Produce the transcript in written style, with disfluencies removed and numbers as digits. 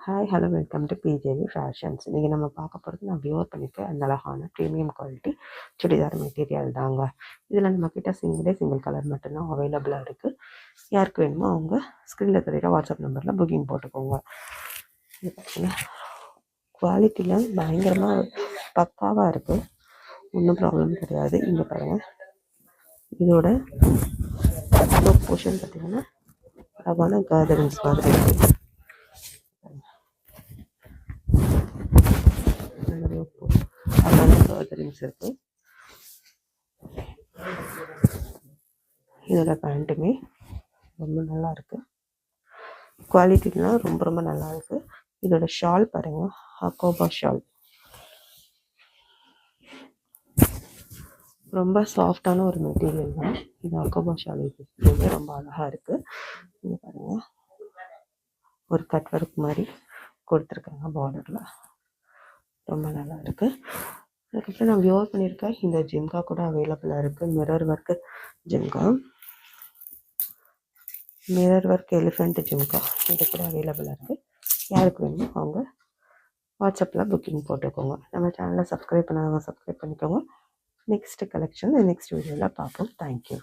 Hi hello welcome to BJV fashions. இன்றைக்கி நம்ம பார்க்க போகிறது நான் வியர் பண்ணியிருக்கேன் அந்த அழகான ப்ரீமியம் குவாலிட்டி சுடிதார் மெட்டீரியல் தாங்க. இதில் நம்மக்கிட்ட சிங்கிள் கலர் மட்டும்தான் அவைலபிளாக இருக்குது. யாருக்கு வேணுமோ அவங்க ஸ்க்ரீனில் தெரியுற வாட்ஸ்அப் நம்பரில் புக்கிங் போட்டுக்கோங்க. இது பார்த்தீங்கன்னா குவாலிட்டியில் பயங்கரமாக பக்காவாக இருக்குது, ஒன்றும் ப்ராப்ளம் கிடையாது. இங்கே பாருங்கள், இதோட போர்ஷன் பார்த்திங்கன்னா அழகான கார்டன்ஸ் மாதிரி இருக்குது. கர்டரிங்ஸ் இருக்குது. இதோட பேண்ட்டுமே ரொம்ப நல்லா இருக்குது, குவாலிட்டிலாம் ரொம்ப ரொம்ப நல்லா இருக்குது. இதோட ஷால் பாருங்கள், அக்கோபா ஷால் ரொம்ப சாஃப்டான ஒரு மெட்டீரியல் தான். இது அக்கோபா ஷால் இதுவுமே ரொம்ப அழகாக இருக்குது. இங்கே பாருங்கள், ஒரு கட் ஒர்க் மாதிரி கொடுத்துருக்காங்க பார்டரில், ரொம்ப நல்லா இருக்குது. அதுக்கப்புறம் நான் வியர் பண்ணியிருக்கேன் இந்த ஜிம்கா கூட அவைலபிளாக இருக்குது. Mirror work jhumka, mirror work elephant jhumka இது கூட அவைலபிளாக இருக்குது. யாருக்கு வேணுமோ அவங்க வாட்ஸ்அப்பில் புக்கிங் போட்டுக்கோங்க. நம்ம சேனலை சப்ஸ்கிரைப் பண்ணாதவங்க சப்ஸ்கிரைப் பண்ணிக்கோங்க. நெக்ஸ்ட் கலெக்ஷன் நெக்ஸ்ட் வீடியோவில் பார்ப்போம். தேங்க்யூ.